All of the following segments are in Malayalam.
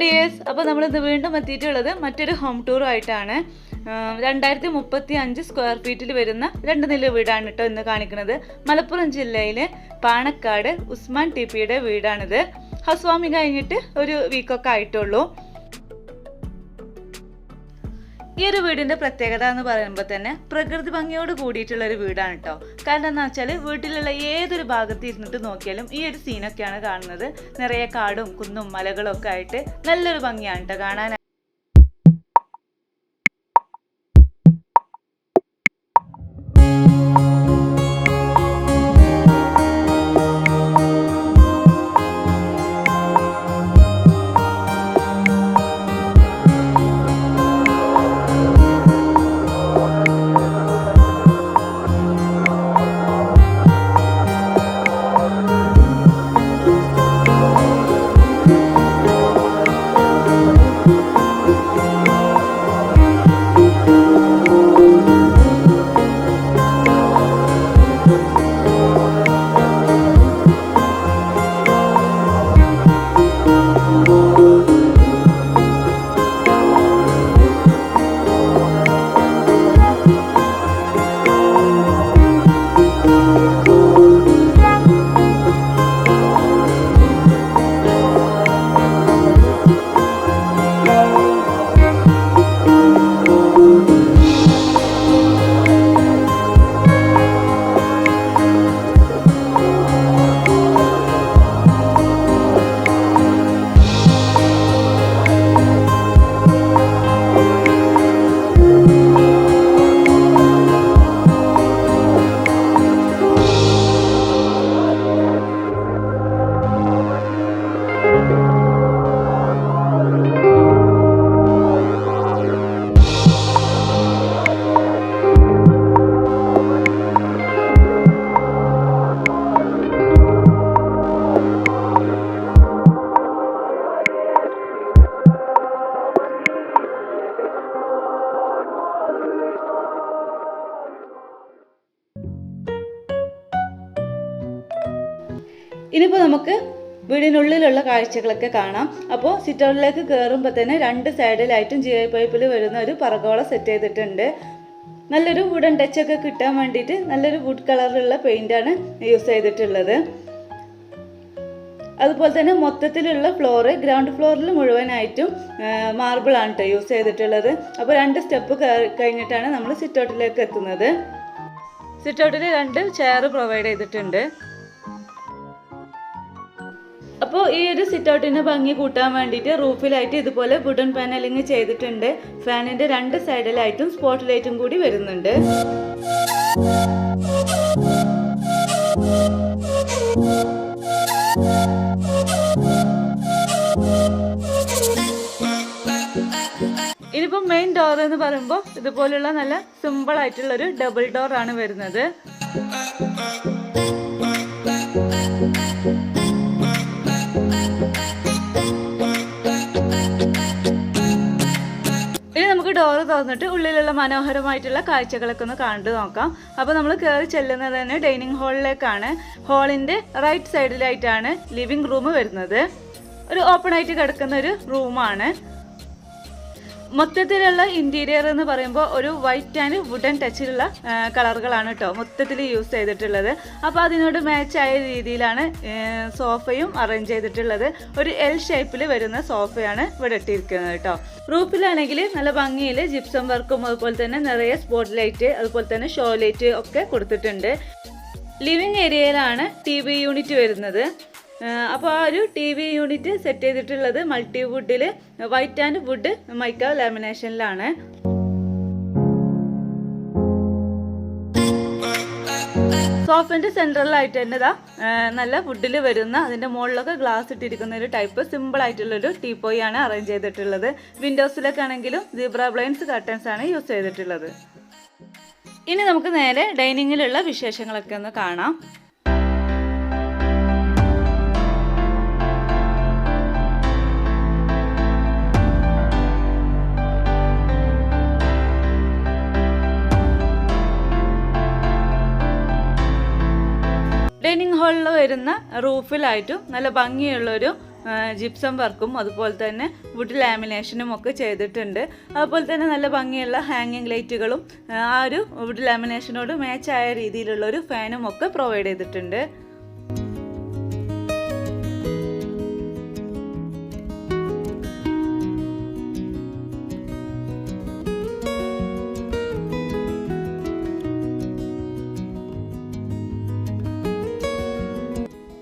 ഡിയേഴ്സ്, അപ്പോൾ നമ്മൾ ഇന്ന് വീണ്ടും എത്തിയിട്ടുള്ളത് മറ്റൊരു ഹോം ടൂറുമായിട്ടാണ്. 2035 സ്ക്വയർ ഫീറ്റിൽ വരുന്ന 2 നില വീടാണ് കേട്ടോ ഇന്ന് കാണിക്കുന്നത്. മലപ്പുറം ജില്ലയിലെ പാണക്കാട് ഉസ്മാൻ ടിപിയുടെ വീടാണിത്. ഹൗസ് വാമിങ് കഴിഞ്ഞിട്ട് ഒരു വീക്കൊക്കെ ആയിട്ടുള്ളൂ. ഈ ഒരു വീടിൻ്റെ പ്രത്യേകത എന്ന് പറയുമ്പോൾ തന്നെ പ്രകൃതി ഭംഗിയോട് കൂടിയിട്ടുള്ള ഒരു വീടാണ് കേട്ടോ. കാരണം എന്താ വെച്ചാൽ വീട്ടിലുള്ള ഏതൊരു ഭാഗത്ത് ഇരുന്നിട്ട് നോക്കിയാലും ഈ ഒരു സീനൊക്കെയാണ് കാണുന്നത്. നിറയെ കാടും കുന്നും മലകളും ഒക്കെ ആയിട്ട് നല്ലൊരു ഭംഗിയാണ് കേട്ടോ കാണാൻ. ഇനിയിപ്പോൾ നമുക്ക് വീടിനുള്ളിലുള്ള കാഴ്ചകളൊക്കെ കാണാം. അപ്പോൾ സിറ്റ് ഔട്ടിലേക്ക് കയറുമ്പോൾ തന്നെ 2 സൈഡിലായിട്ടും GI പൈപ്പിൽ വരുന്ന ഒരു പറഗോള സെറ്റ് ചെയ്തിട്ടുണ്ട്. നല്ലൊരു വുഡൻ ടച്ചൊക്കെ കിട്ടാൻ വേണ്ടിയിട്ട് നല്ലൊരു വുഡ് കളറിലുള്ള പെയിൻ്റാണ് യൂസ് ചെയ്തിട്ടുള്ളത്. അതുപോലെ തന്നെ മൊത്തത്തിലുള്ള ഫ്ലോറ് ഗ്രൗണ്ട് ഫ്ലോറിൽ മുഴുവനായിട്ടും മാർബിളാണ് കേട്ടോ യൂസ് ചെയ്തിട്ടുള്ളത്. അപ്പോൾ 2 സ്റ്റെപ്പ് കഴിഞ്ഞിട്ടാണ് നമ്മൾ സിറ്റ് ഔട്ടിലേക്ക് എത്തുന്നത്. സിറ്റ് ഔട്ടിൽ 2 ചെയർ പ്രൊവൈഡ് ചെയ്തിട്ടുണ്ട്. അപ്പോൾ ഈ ഒരു സിറ്റ് ഔട്ടിൻ്റെ ഭംഗി കൂട്ടാൻ വേണ്ടിയിട്ട് റൂഫിലായിട്ട് ഇതുപോലെ വുഡൻ പാനലിങ് ചെയ്തിട്ടുണ്ട്. ഫാനിൻ്റെ 2 സൈഡിലായിട്ടും സ്പോട്ട് ലൈറ്റും കൂടി വരുന്നുണ്ട്. ഇനിയിപ്പോൾ മെയിൻ ഡോർ എന്ന് പറയുമ്പോൾ ഇതുപോലുള്ള നല്ല സിമ്പിൾ ആയിട്ടുള്ളൊരു ഡബിൾ ഡോർ ആണ് വരുന്നത്. ഡോറ് തുറന്നിട്ട് ഉള്ളിലുള്ള മനോഹരമായിട്ടുള്ള കാഴ്ചകളൊക്കെ ഒന്ന് കണ്ടു നോക്കാം. അപ്പോൾ നമ്മൾ കയറി ചെല്ലുന്നത് തന്നെ ഡൈനിങ് ഹാളിലേക്കാണ്. ഹാളിൻ്റെ റൈറ്റ് സൈഡിലായിട്ടാണ് ലിവിങ് റൂം വരുന്നത്. ഒരു ഓപ്പൺ ആയിട്ട് കിടക്കുന്ന ഒരു റൂമാണ്. മൊത്തത്തിലുള്ള ഇൻറ്റീരിയർ എന്ന് പറയുമ്പോൾ ഒരു വൈറ്റ് ആൻഡ് വുഡൻ ടച്ചിലുള്ള കളറുകളാണ് കേട്ടോ മൊത്തത്തിൽ യൂസ് ചെയ്തിട്ടുള്ളത്. അപ്പോൾ അതിനോട് മാച്ചായ രീതിയിലാണ് സോഫയും അറേഞ്ച് ചെയ്തിട്ടുള്ളത്. ഒരു L ഷേപ്പിൽ വരുന്ന സോഫയാണ് ഇവിടെ ഇട്ടിരിക്കുന്നത് കേട്ടോ. റൂഫിലാണെങ്കിൽ നല്ല ഭംഗിയിൽ ജിപ്സം വർക്കും അതുപോലെ തന്നെ നിറയെ സ്പോട്ട് ലൈറ്റ് അതുപോലെ തന്നെ ഷോ ലൈറ്റ് ഒക്കെ കൊടുത്തിട്ടുണ്ട്. ലിവിങ് ഏരിയയിലാണ് TV യൂണിറ്റ് വരുന്നത്. അപ്പോൾ ആ ഒരു TV യൂണിറ്റ് സെറ്റ് ചെയ്തിട്ടുള്ളത് മൾട്ടി വുഡിൽ വൈറ്റ് ആൻഡ് വുഡ് മൈക്ക ലാമിനേഷനിലാണ്. സോഫിൻ്റെ സെൻട്രലായിട്ട് തന്നെ നല്ല വുഡിൽ വരുന്ന അതിൻ്റെ മുകളിലൊക്കെ ഗ്ലാസ് ഇട്ടിരിക്കുന്ന ഒരു ടൈപ്പ് സിമ്പിൾ ആയിട്ടുള്ളൊരു ടീപ്പോയി ആണ് അറേഞ്ച് ചെയ്തിട്ടുള്ളത്. വിൻഡോസിലൊക്കെ ആണെങ്കിലും സീബ്ര ബ്ലൈൻഡ്സ് കർട്ടൻസ് ആണ് യൂസ് ചെയ്തിട്ടുള്ളത്. ഇനി നമുക്ക് നേരെ ഡൈനിങ്ങിലുള്ള വിശേഷങ്ങളൊക്കെ ഒന്ന് കാണാം. ഡൈനിങ് ഹാളിൽ വരുന്ന റൂഫിലായിട്ടും നല്ല ഭംഗിയുള്ളൊരു ജിപ്സം വർക്കും അതുപോലെ തന്നെ വുഡ് ലാമിനേഷനും ഒക്കെ ചെയ്തിട്ടുണ്ട്. അതുപോലെ തന്നെ നല്ല ഭംഗിയുള്ള ഹാങ്ങിങ് ലൈറ്റുകളും ആ ഒരു വുഡ് ലാമിനേഷനോട് മാച്ചായ രീതിയിലുള്ള ഒരു ഫാനും ഒക്കെ പ്രൊവൈഡ് ചെയ്തിട്ടുണ്ട്.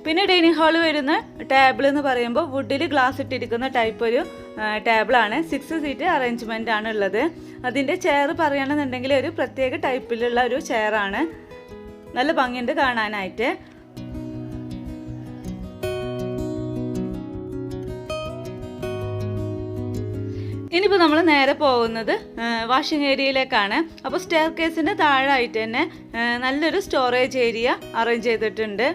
പിന്നെ ഡൈനിങ് ഹാള് വരുന്ന ടേബിൾ എന്ന് പറയുമ്പോൾ വുഡിൽ ഗ്ലാസ് ഇട്ടിരിക്കുന്ന ടൈപ്പ് ഒരു ടേബിളാണ്. 6 സീറ്റ് അറേഞ്ച്മെൻ്റ് ആണ് ഉള്ളത്. അതിൻ്റെ ചെയർ പറയുകയാണെന്നുണ്ടെങ്കിൽ ഒരു പ്രത്യേക ടൈപ്പിലുള്ള ഒരു ചെയറാണ്. നല്ല ഭംഗിയുണ്ട് കാണാനായിട്ട്. ഇനിയിപ്പോൾ നമ്മൾ നേരെ പോകുന്നത് വാഷിംഗ് ഏരിയയിലേക്കാണ്. അപ്പോൾ സ്റ്റെയർ കേസിൻ്റെ താഴായിട്ട് തന്നെ നല്ലൊരു സ്റ്റോറേജ് ഏരിയ അറേഞ്ച് ചെയ്തിട്ടുണ്ട്.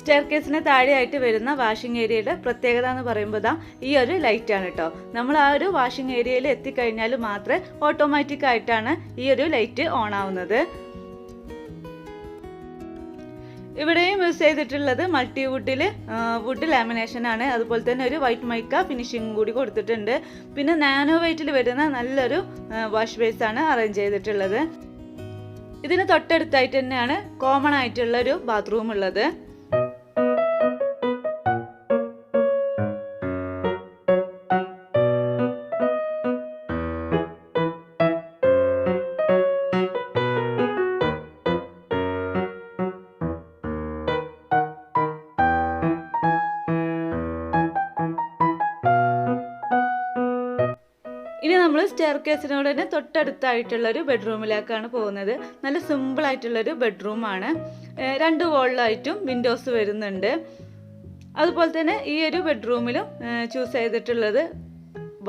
സ്റ്റെയർ കേസിന് താഴെയായിട്ട് വരുന്ന വാഷിംഗ് ഏരിയയുടെ പ്രത്യേകത എന്ന് പറയുമ്പോൾ ഈ ഒരു ലൈറ്റാണ് കേട്ടോ. നമ്മൾ ആ ഒരു വാഷിംഗ് ഏരിയയിൽ എത്തിക്കഴിഞ്ഞാൽ മാത്രമേ ഓട്ടോമാറ്റിക് ആയിട്ടാണ് ഈ ഒരു ലൈറ്റ് ഓൺ ആവുന്നത്. ഇവിടെയും യൂസ് ചെയ്തിട്ടുള്ളത് മൾട്ടി വുഡ് ലാമിനേഷൻ ആണ്. അതുപോലെ തന്നെ ഒരു വൈറ്റ് മൈക്ക ഫിനിഷിംഗ് കൂടി കൊടുത്തിട്ടുണ്ട്. പിന്നെ നാനോ വൈറ്റിൽ വരുന്ന നല്ലൊരു വാഷ് ബേസ് ആണ് അറേഞ്ച് ചെയ്തിട്ടുള്ളത്. ഇതിന് തൊട്ടടുത്തായിട്ട് തന്നെയാണ് കോമൺ ആയിട്ടുള്ള ഒരു ബാത്റൂം ഉള്ളത്. ഇനി നമ്മൾ സ്റ്റെയർ കേസിനോട് തന്നെ തൊട്ടടുത്തായിട്ടുള്ളൊരു ബെഡ്റൂമിലേക്കാണ് പോകുന്നത്. നല്ല സിമ്പിളായിട്ടുള്ളൊരു ബെഡ്റൂമാണ്. 2 വോളിലായിട്ടും വിൻഡോസ് വരുന്നുണ്ട്. അതുപോലെ തന്നെ ഈ ഒരു ബെഡ്റൂമിലും ചൂസ് ചെയ്തിട്ടുള്ളത്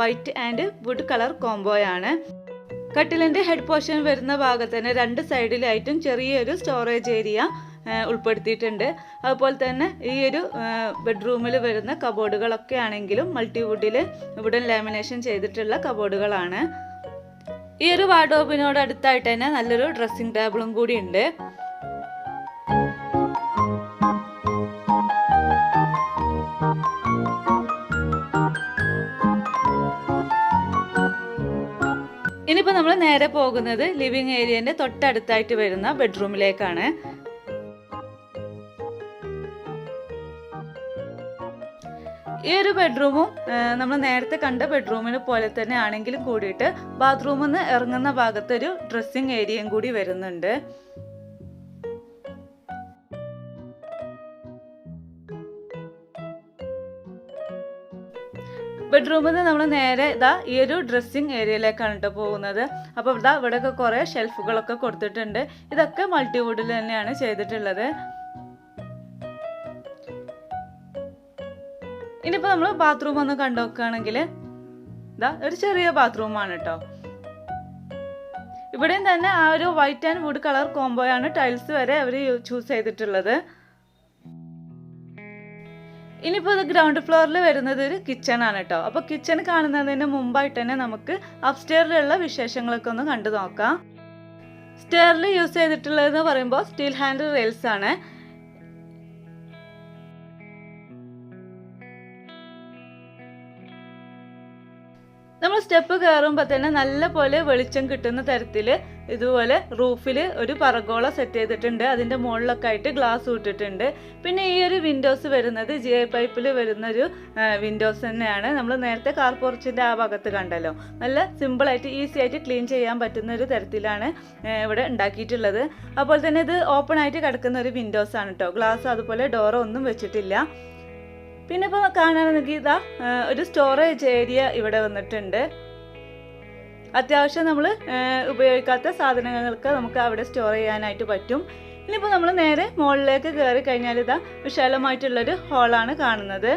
വൈറ്റ് ആൻഡ് വുഡ് കളർ കോംബോയാണ്. കട്ടിലിൻ്റെ ഹെഡ് പോർഷൻ വരുന്ന ഭാഗത്ത് തന്നെ 2 സൈഡിലായിട്ടും ചെറിയൊരു സ്റ്റോറേജ് ഏരിയ ഉൾപ്പെടുത്തിയിട്ടുണ്ട്. അതുപോലെ തന്നെ ഈ ഒരു ബെഡ്റൂമിൽ വരുന്ന കബോർഡുകളൊക്കെ ആണെങ്കിലും മൾട്ടി വുഡൻ ലാമിനേഷൻ ചെയ്തിട്ടുള്ള കബോർഡുകളാണ്. ഈ ഒരു വാർഡ്രോബിനോട് അടുത്തായിട്ട് തന്നെ നല്ലൊരു ഡ്രസ്സിംഗ് ടേബിളും കൂടി ഉണ്ട്. ഇനിയിപ്പോൾ നമ്മൾ നേരെ പോകുന്നത് ലിവിങ് ഏരിയൻ്റെ തൊട്ടടുത്തായിട്ട് വരുന്ന ബെഡ്റൂമിലേക്കാണ്. ഈ ഒരു ബെഡ്റൂമും നമ്മൾ നേരത്തെ കണ്ട ബെഡ്റൂമിനെ പോലെ തന്നെ ആണെങ്കിലും കൂടിയിട്ട് ബാത്റൂമിൽ നിന്ന് ഇറങ്ങുന്ന ഭാഗത്തൊരു ഡ്രസ്സിംഗ് ഏരിയയും കൂടി വരുന്നുണ്ട്. ബെഡ്റൂമിൽ നിന്ന് നമ്മൾ നേരെ ഈ ഒരു ഡ്രസ്സിംഗ് ഏരിയയിലേക്കാണ് കേട്ടോ പോകുന്നത്. അപ്പോൾ ഇവിടെയൊക്കെ കുറേ ഷെൽഫുകളൊക്കെ കൊടുത്തിട്ടുണ്ട്. ഇതൊക്കെ മൾട്ടി വുഡിൽ തന്നെയാണ് ചെയ്തിട്ടുള്ളത്. ഇനിയിപ്പോൾ നമ്മൾ ബാത്റൂം ഒന്ന് കണ്ടു നോക്കുകയാണെങ്കിൽ ഒരു ചെറിയ ബാത്റൂമാണ് കേട്ടോ. ഇവിടെയും തന്നെ ആ ഒരു വൈറ്റ് ആൻഡ് വുഡ് കളർ കോംബോയാണ് ടൈൽസ് വരെ അവർ ചൂസ് ചെയ്തിട്ടുള്ളത്. ഇനിയിപ്പോൾ ഇത് ഗ്രൗണ്ട് ഫ്ലോറിൽ വരുന്നത് ഒരു കിച്ചൺ ആണ് കേട്ടോ. അപ്പോൾ കിച്ചൺ കാണുന്നതിന് മുമ്പായിട്ട് തന്നെ നമുക്ക് അപ്സ്റ്റെയറിലുള്ള വിശേഷങ്ങളൊക്കെ ഒന്ന് കണ്ടു നോക്കാം. സ്റ്റെയറിൽ യൂസ് ചെയ്തിട്ടുള്ളതെന്ന് പറയുമ്പോൾ സ്റ്റീൽ ഹാൻഡിൽ റെയിൽസ് ആണ്. നമ്മൾ സ്റ്റെപ്പ് കയറുമ്പോൾ തന്നെ നല്ല പോലെ വെളിച്ചം കിട്ടുന്ന തരത്തിൽ ഇതുപോലെ റൂഫിൽ ഒരു പറഗോള സെറ്റ് ചെയ്തിട്ടുണ്ട്. അതിൻ്റെ മുകളിലൊക്കെ ആയിട്ട് ഗ്ലാസ് ഇട്ടിട്ടുണ്ട്. പിന്നെ ഈ ഒരു വിൻഡോസ് വരുന്നത് GI പൈപ്പിൽ വരുന്നൊരു വിൻഡോസ് തന്നെയാണ്. നമ്മൾ നേരത്തെ കാർ പോർച്ചിൻ്റെ ആ ഭാഗത്ത് കണ്ടല്ലോ. നല്ല സിമ്പിളായിട്ട് ഈസി ആയിട്ട് ക്ലീൻ ചെയ്യാൻ പറ്റുന്ന ഒരു തരത്തിലാണ് ഇവിടെ ഉണ്ടാക്കിയിട്ടുള്ളത്. അതുപോലെ തന്നെ ഇത് ഓപ്പൺ ആയിട്ട് കിടക്കുന്ന ഒരു വിൻഡോസ് ആണ് കേട്ടോ. ഗ്ലാസ് അതുപോലെ ഡോറോ ഒന്നും വെച്ചിട്ടില്ല. പിന്നെ ഇപ്പോൾ കാണുകയാണെങ്കിൽ ഒരു സ്റ്റോറേജ് ഏരിയ ഇവിടെ വന്നിട്ടുണ്ട്. അത്യാവശ്യം നമ്മൾ ഉപയോഗിക്കാത്ത സാധനങ്ങളൊക്കെ നമുക്ക് അവിടെ സ്റ്റോർ ചെയ്യാനായിട്ട് പറ്റും. ഇനിയിപ്പോൾ നമ്മൾ നേരെ മുകളിലേക്ക് കയറി കഴിഞ്ഞാൽ വിശാലമായിട്ടുള്ളൊരു ഹാളാണ് കാണുന്നത്.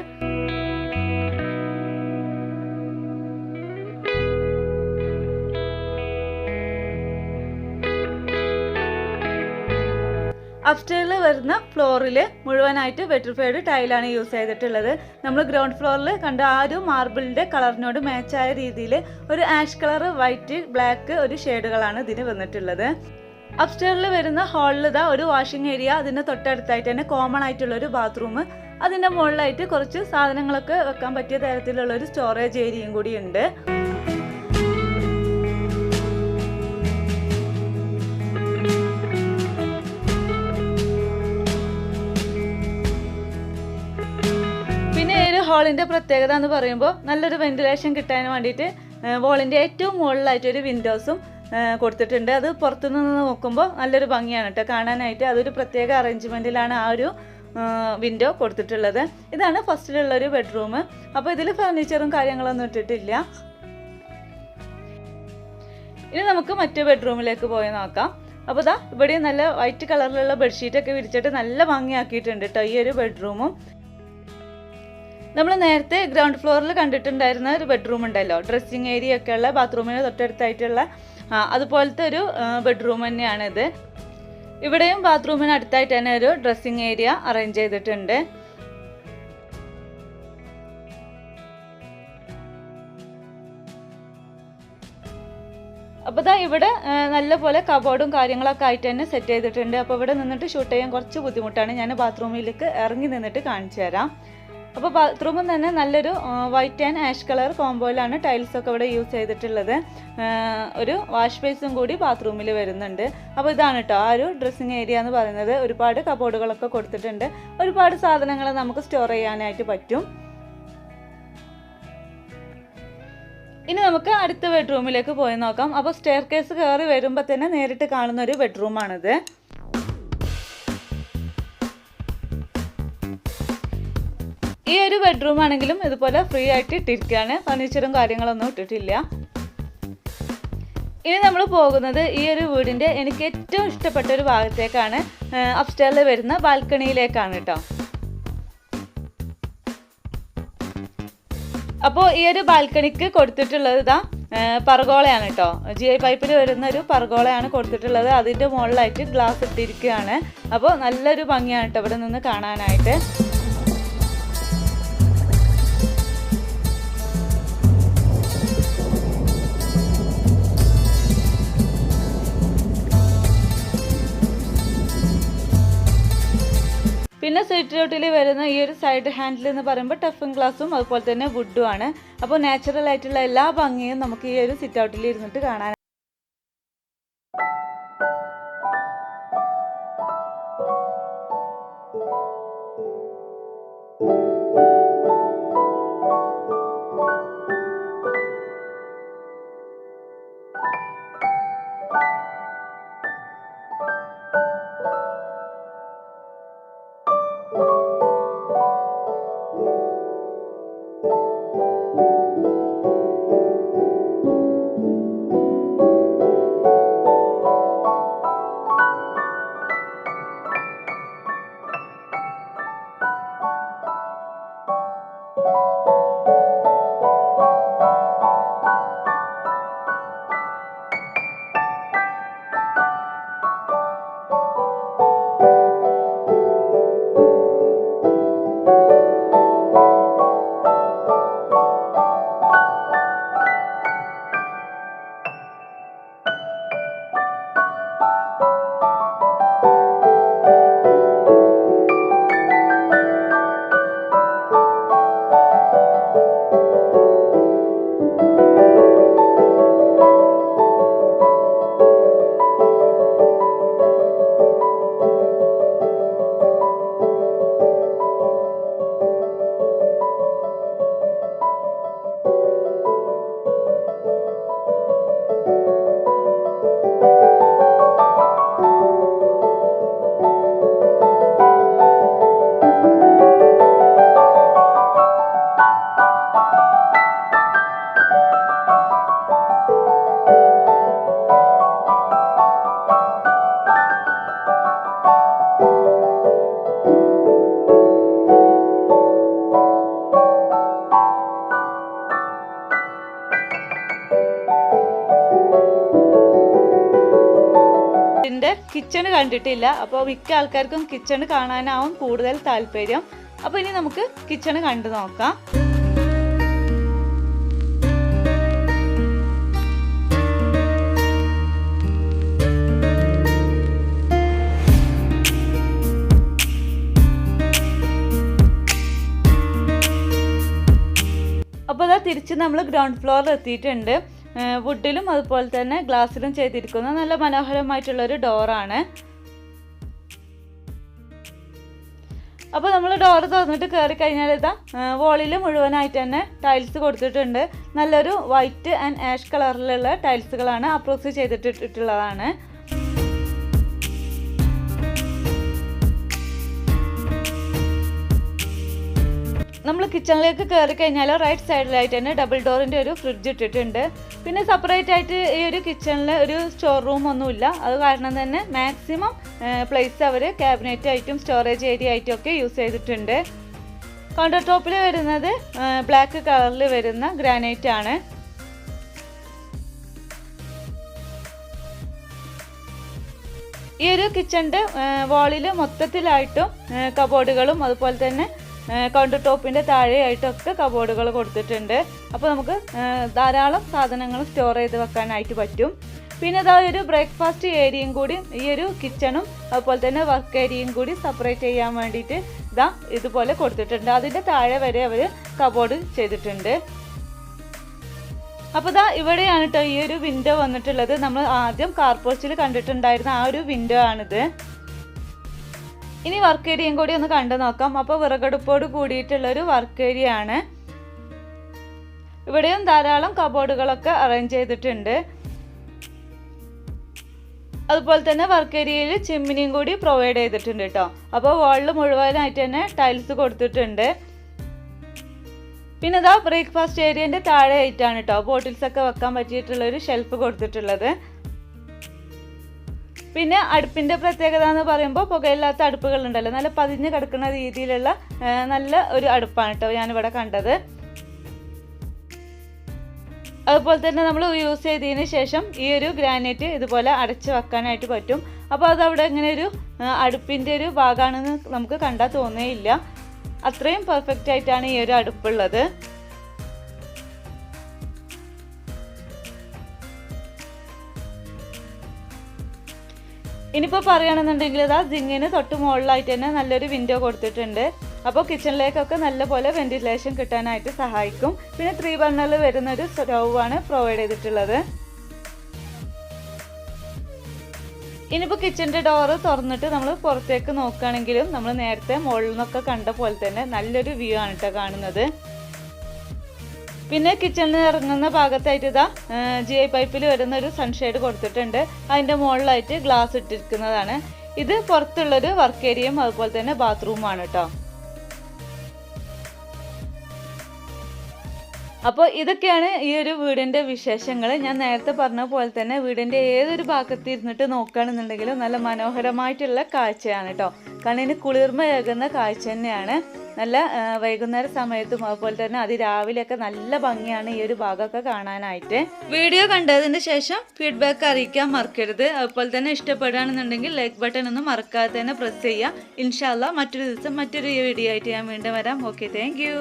അപ്സ്റ്റെയറിൽ വരുന്ന ഫ്ലോറിൽ മുഴുവനായിട്ട് വെട്രിഫൈഡ് ടൈലാണ് യൂസ് ചെയ്തിട്ടുള്ളത്. നമ്മൾ ഗ്രൗണ്ട് ഫ്ലോറിൽ കണ്ട ആ ഒരു മാർബിളിൻ്റെ കളറിനോട് മാച്ചായ രീതിയിൽ ഒരു ആഷ് കളർ, വൈറ്റ്, ബ്ലാക്ക് ഒരു ഷെയ്ഡുകളാണ് ഇതിന് വന്നിട്ടുള്ളത്. അപ്സ്റ്റെയറിൽ വരുന്ന ഹാളിൽ ഇതാ ഒരു വാഷിംഗ് ഏരിയ, അതിൻ്റെ തൊട്ടടുത്തായിട്ട് തന്നെ കോമൺ ആയിട്ടുള്ള ഒരു ബാത്റൂം, അതിൻ്റെ മുകളിലായിട്ട് കുറച്ച് സാധനങ്ങളൊക്കെ വെക്കാൻ പറ്റിയ തരത്തിലുള്ള ഒരു സ്റ്റോറേജ് ഏരിയയും കൂടി ഉണ്ട്. പിന്നെ ഈ ഒരു ഹാളിൻ്റെ പ്രത്യേകത എന്ന് പറയുമ്പോൾ നല്ലൊരു വെന്റിലേഷൻ കിട്ടാൻ വേണ്ടിയിട്ട് വോളിൻ്റെ ഏറ്റവും മുകളിലായിട്ട് ഒരു വിൻഡോസും കൊടുത്തിട്ടുണ്ട്. അത് പുറത്തുനിന്ന് നോക്കുമ്പോൾ നല്ലൊരു ഭംഗിയാണ് കേട്ടോ കാണാനായിട്ട്. അതൊരു പ്രത്യേക അറേഞ്ച്മെൻറ്റിലാണ് ആ ഒരു വിൻഡോ കൊടുത്തിട്ടുള്ളത്. ഇതാണ് ഫസ്റ്റിലുള്ളൊരു ബെഡ്റൂം. അപ്പോൾ ഇതിൽ ഫർണിച്ചറും കാര്യങ്ങളൊന്നും ഇട്ടിട്ടില്ല. ഇനി നമുക്ക് മറ്റു ബെഡ്റൂമിലേക്ക് പോയി നോക്കാം. അപ്പോൾ ഇതാ ഇവിടെ നല്ല വൈറ്റ് കളറിലുള്ള ബെഡ്ഷീറ്റൊക്കെ വിരിച്ചിട്ട് നല്ല ഭംഗിയാക്കിയിട്ടുണ്ട് കേട്ടോ ഈ ഒരു ബെഡ്റൂമും. നമ്മൾ നേരത്തെ ഗ്രൗണ്ട് ഫ്ലോറിൽ കണ്ടിട്ടുണ്ടായിരുന്ന ഒരു ബെഡ്റൂം ഉണ്ടല്ലോ, ഡ്രസ്സിങ് ഏരിയ ഒക്കെ ഉള്ള, ബാത്റൂമിന് തൊട്ടടുത്തായിട്ടുള്ള അതുപോലത്തെ ഒരു ബെഡ്റൂം തന്നെയാണിത്. ഇവിടെയും ബാത്റൂമിന് അടുത്തായിട്ട് തന്നെ ഒരു ഡ്രസ്സിങ് ഏരിയ അറേഞ്ച് ചെയ്തിട്ടുണ്ട്. അപ്പോൾ ഇതാ ഇവിടെ നല്ലപോലെ കബോർഡും കാര്യങ്ങളൊക്കെ ആയിട്ട് തന്നെ സെറ്റ് ചെയ്തിട്ടുണ്ട്. അപ്പോൾ ഇവിടെ നിന്നിട്ട് ഷൂട്ട് ചെയ്യാൻ കുറച്ച് ബുദ്ധിമുട്ടാണ്. ഞാൻ ബാത്റൂമിലേക്ക് ഇറങ്ങി നിന്നിട്ട് കാണിച്ചു തരാം. അപ്പോൾ ബാത്റൂമിൽ തന്നെ നല്ലൊരു വൈറ്റ് ആൻഡ് ആഷ് കളർ കോമ്പോയിലാണ് ടൈൽസൊക്കെ ഇവിടെ യൂസ് ചെയ്തിട്ടുള്ളത്. ഒരു വാഷ് ബേസും കൂടി ബാത്റൂമിൽ വരുന്നുണ്ട്. അപ്പോൾ ഇതാണ് കേട്ടോ ആ ഒരു ഡ്രസ്സിങ് ഏരിയ എന്ന് പറയുന്നത്. ഒരുപാട് കബോർഡുകളൊക്കെ കൊടുത്തിട്ടുണ്ട്. ഒരുപാട് സാധനങ്ങൾ നമുക്ക് സ്റ്റോർ ചെയ്യാനായിട്ട് പറ്റും. ഇനി നമുക്ക് അടുത്ത ബെഡ്റൂമിലേക്ക് പോയി നോക്കാം. അപ്പോൾ സ്റ്റെയർ കേസ് കയറി വരുമ്പോൾ തന്നെ നേരിട്ട് കാണുന്ന ഒരു ബെഡ്റൂമാണിത്. ഈ ഒരു ബെഡ്റൂം ആണെങ്കിലും ഇതുപോലെ ഫ്രീ ആയിട്ട് ഇട്ടിരിക്കുകയാണ്. ഫർണിച്ചറും കാര്യങ്ങളൊന്നും ഇട്ടിട്ടില്ല. ഇനി നമ്മൾ പോകുന്നത് ഈ ഒരു വീടിൻ്റെ എനിക്ക് ഏറ്റവും ഇഷ്ടപ്പെട്ട ഒരു ഭാഗത്തേക്കാണ്. അപ്സ്റ്റെയറിൽ വരുന്ന ബാൽക്കണിയിലേക്കാണ് കേട്ടോ. അപ്പോൾ ഈ ഒരു ബാൽക്കണിക്ക് കൊടുത്തിട്ടുള്ളത് ഇതാ പർഗോളയാണ് കേട്ടോ. GI പൈപ്പിൽ വരുന്ന ഒരു പർഗോളയാണ് കൊടുത്തിട്ടുള്ളത്. അതിൻ്റെ മുകളിലായിട്ട് ഗ്ലാസ് ഇട്ടിരിക്കുകയാണ്. അപ്പോൾ നല്ലൊരു ഭംഗിയാണ് കേട്ടോ ഇവിടെ നിന്ന് കാണാനായിട്ട്. പിന്നെ സീറ്റ് ഔട്ടിൽ വരുന്ന ഈ ഒരു സൈഡ് ഹാൻഡിൽ എന്ന് പറയുമ്പോൾ ടഫിങ് ഗ്ലാസും അതുപോലെ തന്നെ വുഡും ആണ്. അപ്പോൾ നാച്ചുറൽ ആയിട്ടുള്ള എല്ലാ ഭംഗിയും നമുക്ക് ഈ ഒരു സിറ്റ് ഔട്ടിൽ ഇരുന്നിട്ട് കാണാൻ. കിച്ചൺ കണ്ടിട്ടില്ല. അപ്പോൾ മിക്ക ആൾക്കാർക്കും കിച്ചൺ കാണാനാവും കൂടുതൽ താല്പര്യം. അപ്പോൾ ഇനി നമുക്ക് കിച്ചൺ കണ്ടു നോക്കാം. അപ്പോൾ അതാ തിരിച്ച് നമ്മൾ ഗ്രൗണ്ട് ഫ്ലോറിൽ എത്തിയിട്ടുണ്ട്. വുഡിലും അതുപോലെ തന്നെ ഗ്ലാസ്സിലും ചെയ്തിരിക്കുന്ന നല്ല മനോഹരമായിട്ടുള്ളൊരു ഡോറാണ്. അപ്പോൾ നമ്മൾ ഡോറ് തുറന്നിട്ട് കയറി കഴിഞ്ഞാൽ ഇതാ വോളിൽ മുഴുവനായിട്ട് തന്നെ ടൈൽസ് കൊടുത്തിട്ടുണ്ട്. നല്ലൊരു വൈറ്റ് ആൻഡ് ആഷ് കളറിലുള്ള ടൈൽസുകളാണ് അപ്രോച്ച് ചെയ്തിട്ടുള്ളതാണ്. നമ്മൾ കിച്ചണിലേക്ക് കയറി കഴിഞ്ഞാൽ റൈറ്റ് സൈഡിലായിട്ട് തന്നെ ഡബിൾ ഡോറിൻ്റെ ഒരു ഫ്രിഡ്ജ് ഇട്ടിട്ടുണ്ട്. പിന്നെ സെപ്പറേറ്റ് ആയിട്ട് ഈ ഒരു കിച്ചണിൽ ഒരു സ്റ്റോർ റൂം ഒന്നുമില്ല. അത് കാരണം തന്നെ മാക്സിമം പ്ലേസ് അവർ ക്യാബിനറ്റ് ആയിട്ടും സ്റ്റോറേജ് ഏരിയ ആയിട്ടും ഒക്കെ യൂസ് ചെയ്തിട്ടുണ്ട്. കൗണ്ടർ ടോപ്പിൽ വരുന്നത് ബ്ലാക്ക് കളറിൽ വരുന്ന ഗ്രാനൈറ്റ് ആണ്. ഈ ഒരു കിച്ചണിൻ്റെ വാളിൽ മൊത്തത്തിലായിട്ടും കബോർഡുകളും അതുപോലെ തന്നെ കൗണ്ടർ ടോപ്പിൻ്റെ താഴെയായിട്ടൊക്കെ കബോർഡുകൾ കൊടുത്തിട്ടുണ്ട്. അപ്പോൾ നമുക്ക് ധാരാളം സാധനങ്ങൾ സ്റ്റോർ ചെയ്ത് വെക്കാനായിട്ട് പറ്റും. പിന്നെ ഇതാ ഒരു ബ്രേക്ക്ഫാസ്റ്റ് ഏരിയയും കൂടി ഈ ഒരു കിച്ചണും അതുപോലെ തന്നെ വർക്ക് ഏരിയയും കൂടി സെപ്പറേറ്റ് ചെയ്യാൻ വേണ്ടിയിട്ട് ഇതാ ഇതുപോലെ കൊടുത്തിട്ടുണ്ട്. അതിൻ്റെ താഴെ വരെ അവർ കബോർഡ് ചെയ്തിട്ടുണ്ട്. അപ്പോൾ ഇതാ ഇവിടെയാണ് കേട്ടോ ഈ ഒരു വിൻഡോ വന്നിട്ടുള്ളത്. നമ്മൾ ആദ്യം കാർ പോർച്ചിൽ കണ്ടിട്ടുണ്ടായിരുന്ന ആ ഒരു വിൻഡോ ആണിത്. ഇനി വർക്ക് ഏരിയയും കൂടി ഒന്ന് കണ്ടു നോക്കാം. അപ്പോൾ വിറകടുപ്പോട് കൂടിയിട്ടുള്ളൊരു വർക്ക് ഏരിയ ആണ്. ഇവിടെയും ധാരാളം കബോർഡുകളൊക്കെ അറേഞ്ച് ചെയ്തിട്ടുണ്ട്. അതുപോലെ തന്നെ വർക്ക് ഏരിയയിൽ ചിമ്മിനിയും കൂടി പ്രൊവൈഡ് ചെയ്തിട്ടുണ്ട് കേട്ടോ. അപ്പോൾ വാളിൽ മുഴുവനായിട്ട് തന്നെ ടൈൽസ് കൊടുത്തിട്ടുണ്ട്. പിന്നെ ഇതാ ബ്രേക്ക്ഫാസ്റ്റ് ഏരിയൻ്റെ താഴെ ആയിട്ടാണ് കേട്ടോ ബോട്ടിൽസ് ഒക്കെ വെക്കാൻ പറ്റിയിട്ടുള്ളൊരു ഷെൽഫ് കൊടുത്തിട്ടുള്ളത്. പിന്നെ അടുപ്പിൻ്റെ പ്രത്യേകത എന്ന് പറയുമ്പോൾ പുകയില്ലാത്ത അടുപ്പുകളുണ്ടല്ലോ, നല്ല പതിഞ്ഞ് കിടക്കുന്ന രീതിയിലുള്ള നല്ല ഒരു അടുപ്പാണ് കേട്ടോ ഞാനിവിടെ കണ്ടത്. അതുപോലെ തന്നെ നമ്മൾ യൂസ് ചെയ്തതിന് ശേഷം ഈ ഒരു ഗ്രാനൈറ്റ് ഇതുപോലെ അടച്ച് വെക്കാനായിട്ട് പറ്റും. അപ്പോൾ അതവിടെ ഇങ്ങനെ ഒരു അടുപ്പിൻ്റെ ഒരു ഭാഗമാണെന്ന് നമുക്ക് കണ്ടാൽ തോന്നുകയില്ല. അത്രയും പെർഫെക്റ്റ് ആയിട്ടാണ് ഈ ഒരു അടുപ്പുള്ളത്. ഇനിയിപ്പോൾ പറയുകയാണെന്നുണ്ടെങ്കിൽ ഇതാ സിങ്ങിന് തൊട്ട് മുകളിലായിട്ട് തന്നെ നല്ലൊരു വിൻഡോ കൊടുത്തിട്ടുണ്ട്. അപ്പോൾ കിച്ചണിലേക്കൊക്കെ നല്ലപോലെ വെന്റിലേഷൻ കിട്ടാനായിട്ട് സഹായിക്കും. പിന്നെ 3 ബർണറിൽ വരുന്നൊരു സ്റ്റൗ ആണ് പ്രൊവൈഡ് ചെയ്തിട്ടുള്ളത്. ഇനിയിപ്പോൾ കിച്ചൻ്റെ ഡോറ് തുറന്നിട്ട് നമ്മൾ പുറത്തേക്ക് നോക്കുകയാണെങ്കിലും നമ്മൾ നേരത്തെ മുകളിൽ നിന്നൊക്കെ കണ്ട പോലെ തന്നെ നല്ലൊരു വ്യൂ ആണ് കേട്ടോ കാണുന്നത്. പിന്നെ കിച്ചണിൽ ഇറങ്ങുന്ന ഭാഗത്തായിട്ട് ഇതാ GI പൈപ്പിൽ വരുന്ന ഒരു സൺഷെയ്ഡ് കൊടുത്തിട്ടുണ്ട്. അതിൻ്റെ മുകളിലായിട്ട് ഗ്ലാസ് ഇട്ടിരിക്കുന്നതാണ്. ഇത് പുറത്തുള്ളൊരു വർക്ക് ഏരിയയും അതുപോലെ തന്നെ ബാത്റൂമാണ് കേട്ടോ. അപ്പോൾ ഇതൊക്കെയാണ് ഈ ഒരു വീടിൻ്റെ വിശേഷങ്ങൾ. ഞാൻ നേരത്തെ പറഞ്ഞ പോലെ തന്നെ വീടിൻ്റെ ഏതൊരു ഭാഗത്ത് ഇരുന്നിട്ട് നോക്കുകയാണെന്നുണ്ടെങ്കിലും നല്ല മനോഹരമായിട്ടുള്ള കാഴ്ചയാണ് കേട്ടോ. കണ്ണിന് കുളിർമയേകുന്ന കാഴ്ച തന്നെയാണ്. നല്ല വൈകുന്നേര സമയത്തും അതുപോലെ തന്നെ അതിരാവിലെയൊക്കെ നല്ല ഭംഗിയാണ് ഈ ഒരു ഭാഗമൊക്കെ കാണാനായിട്ട്. വീഡിയോ കണ്ടതിന് ശേഷം ഫീഡ്ബാക്ക് അറിയിക്കാൻ മറക്കരുത്. അതുപോലെ തന്നെ ഇഷ്ടപ്പെടുകയാണെന്നുണ്ടെങ്കിൽ ലൈക്ക് ബട്ടൺ ഒന്നും മറക്കാതെ തന്നെ പ്രസ് ചെയ്യുക. ഇൻഷാ അല്ലാഹ് മറ്റൊരു ദിവസം മറ്റൊരു വീഡിയോ ആയിട്ട് ഞാൻ വീണ്ടും വരാം. Okay, thank you.